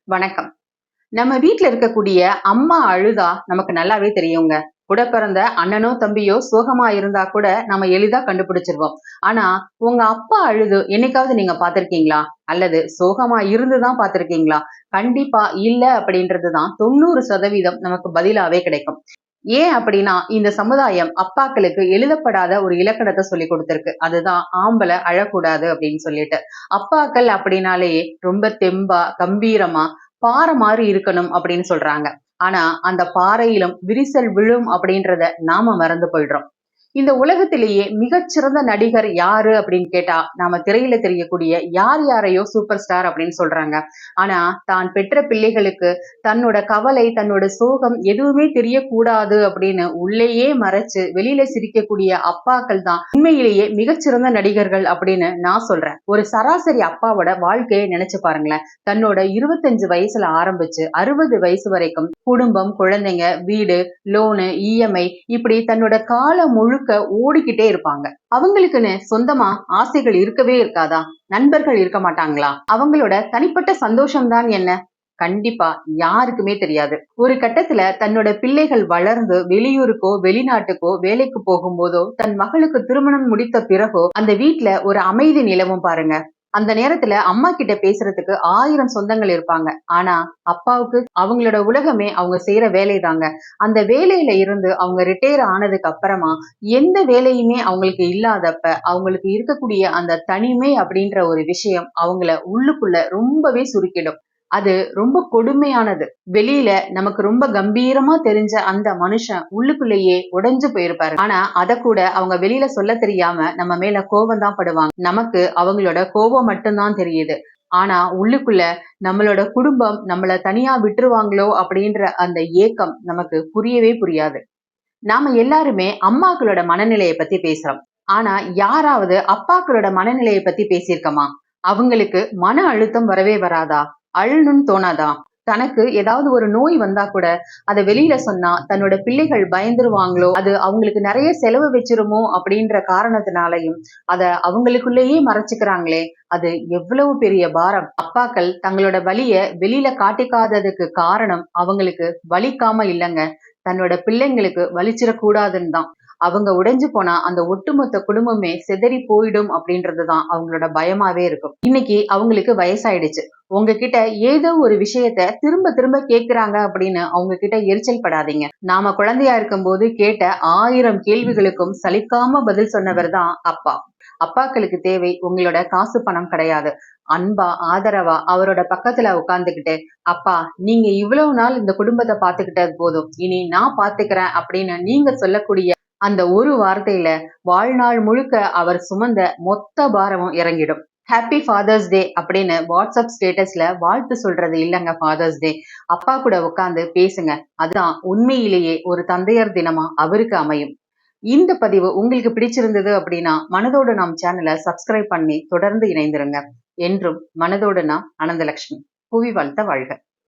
வணக்கம். நம்ம வீட்ல இருக்கக்கூடிய அம்மா அழுதா நமக்கு நல்லாவே தெரியுங்க. கூட பிறந்த அண்ணனோ தம்பியோ சோகமா இருந்தா கூட நம்ம எளிதா கண்டுபிடிச்சிருவோம். ஆனா உங்க அப்பா அழுது என்னைக்காவது நீங்க பார்த்திருக்கீங்களா? அல்லது சோகமா இருந்துதான் பார்த்திருக்கீங்களா? கண்டிப்பா இல்ல அப்படின்றதுதான் 90% நமக்கு பதிலாவே கிடைக்கும். ஏன் அப்படின்னா இந்த சமுதாயம் அப்பாக்களுக்கு எழுதப்படாத ஒரு இலக்கணத்தை சொல்லி கொடுத்திருக்கு. அதுதான் ஆம்பளை அழக்கூடாது அப்படின்னு சொல்லிட்டு. அப்பாக்கள் அப்படின்னாலே ரொம்ப தெம்பா கம்பீரமா பாறை மாதிரி இருக்கணும் அப்படின்னு சொல்றாங்க. ஆனா அந்த பாறையிலும் விரிசல் விழும் அப்படின்றத நாம மறந்து போயிடுறோம். இந்த உலகத்திலேயே மிகச்சிறந்த நடிகர் யாரு அப்படின்னு கேட்டா நாம திரையில தெரியக்கூடிய யார் யாரையோ சூப்பர் ஸ்டார் அப்படின்னு சொல்றாங்க. ஆனா தான் பெற்ற பிள்ளைகளுக்கு தன்னோட கவலை தன்னோட சோகம் எதுவுமே தெரியக்கூடாது அப்படின்னு உள்ளேயே மறைச்சு வெளியில சிரிக்கக்கூடிய அப்பாக்கள் தான் உண்மையிலேயே மிகச்சிறந்த நடிகர்கள் அப்படின்னு நான் சொல்றேன். ஒரு சராசரி அப்பாவோட வாழ்க்கையை நினைச்சு பாருங்களேன். தன்னோட 25 வயசுல ஆரம்பிச்சு 60 வயசு வரைக்கும் குடும்பம், குழந்தைங்க, வீடு, லோனு, இஎம்ஐ இப்படி தன்னோட காலம் முழுக்க ஓடிக்கிட்டே இருப்பாங்க. அவங்களுக்குன்னு சொந்தமா ஆசைகள் இருக்கவே இருக்காதா? நண்பர்கள் இருக்க மாட்டாங்களா? அவங்களோட தனிப்பட்ட சந்தோஷம் தான் என்ன? கண்டிப்பா யாருக்குமே தெரியாது. ஒரு கட்டத்துல தன்னோட பிள்ளைகள் வளர்ந்து வெளியூருக்கோ வெளிநாட்டுக்கோ வேலைக்கு போகும்போதோ தன் மகளுக்கு திருமணம் முடித்த பிறகோ அந்த வீட்டுல ஒரு அமைதி நிலவும் பாருங்க. அந்த நேரத்துல அம்மா கிட்ட பேசுறதுக்கு 1000 சொந்தங்கள் இருப்பாங்க. ஆனா அப்பாவுக்கு அவங்களோட உலகமே அவங்க செய்யற வேலைதாங்க. அந்த வேலையில இருந்து அவங்க ரிட்டையர் ஆனதுக்கு அப்புறமா எந்த வேலையுமே அவங்களுக்கு இல்லாதப்ப அவங்களுக்கு இருக்கக்கூடிய அந்த தனிமை அப்படின்ற ஒரு விஷயம் அவங்கள உள்ளுக்குள்ள ரொம்பவே சுருக்கிடும். அது ரொம்ப கொடுமையானது. வெளியில நமக்கு ரொம்ப கம்பீரமா தெரிஞ்ச அந்த மனுஷன் உள்ளுக்குள்ளேயே உடைஞ்சு போயிருப்பாரு. ஆனா அத கூட அவங்க வெளியில சொல்ல தெரியாம நம்ம மேல கோபம் தான் படுவாங்க. நமக்கு அவங்களோட கோபம் மட்டும்தான் தெரியுது. ஆனா உள்ளுக்குள்ள நம்மளோட குடும்பம் நம்மள தனியா விட்டுருவாங்களோ அப்படின்ற அந்த ஏக்கம் நமக்கு புரியவே புரியாது. நாம எல்லாருமே அம்மாக்களோட மனநிலையை பத்தி பேசுறோம். ஆனா யாராவது அப்பாக்களோட மனநிலையை பத்தி பேசியிருக்கோமா? அவங்களுக்கு மன அழுத்தம் வரவே வராதா? அழணும்னு தோணாதா? தனக்கு ஏதாவது ஒரு நோய் வந்தா கூட அத வெளியில சொன்னா தன்னோட பிள்ளைகள் பயந்துருவாங்களோ, அது அவங்களுக்கு நிறைய செலவு வச்சிருமோ அப்படின்ற காரணத்தினாலையும் அத அவங்களுக்குள்ளேயே மறைச்சுக்கிறாங்களே, அது எவ்வளவு பெரிய பாரம். அப்பாக்கள் தங்களோட வலிய வெளியில காட்டிக்காததுக்கு காரணம் அவங்களுக்கு வலிக்காம இல்லைங்க, தன்னோட பிள்ளைங்களுக்கு வலிச்சிடக்கூடாதுன்னு தான். அவங்க உடைஞ்சு போனா அந்த ஒட்டுமொத்த குடும்பமே சிதறி போயிடும் அப்படின்றதுதான் அவங்களோட பயமாவே இருக்கும். இன்னைக்கு அவங்களுக்கு வயசாயிடுச்சு. உங்ககிட்ட ஏதோ ஒரு விஷயத்த திரும்ப திரும்ப கேக்குறாங்க அப்படின்னு அவங்க கிட்ட எரிச்சல் படாதீங்க. நாம குழந்தையா இருக்கும் போது கேட்ட 1000 கேள்விகளுக்கும் சலிக்காம பதில் சொன்னவர் தான் அப்பா. அப்பாக்களுக்கு தேவை உங்களோட காசு பணம் கிடையாது. அன்பா ஆதரவா அவரோட பக்கத்துல உட்கார்ந்துகிட்டு, அப்பா நீங்க இவ்வளவு நாள் இந்த குடும்பத்தை பாத்துக்கிட்டது போதும், இனி நான் பாத்துக்கிறேன் அப்படின்னு நீங்க சொல்லக்கூடிய அந்த ஒரு வார்த்தையில வாழ்நாள் முழுக்க அவர் சுமந்த மொத்த பாரமும் இறங்கிடும். ஹாப்பி ஃபாதர்ஸ் டே அப்படின்னு வாட்ஸ்அப் ஸ்டேட்டஸ்ல வாழ்த்து சொல்றது இல்லங்க ஃபாதர்ஸ் டே. அப்பா கூட உட்கார்ந்து பேசுங்க. அதுதான் உண்மையிலேயே ஒரு தந்தையர் தினமா அவருக்கு அமையும். இந்த பதிவு உங்களுக்கு பிடிச்சிருந்தது அப்படின்னா மனதோடு நாம் சேனலை சப்ஸ்கிரைப் பண்ணி தொடர்ந்து இணைந்திருங்க. என்றும் மனதோடு நான் அனந்தலட்சுமி. புவி வாழ்த்த வாழ்க.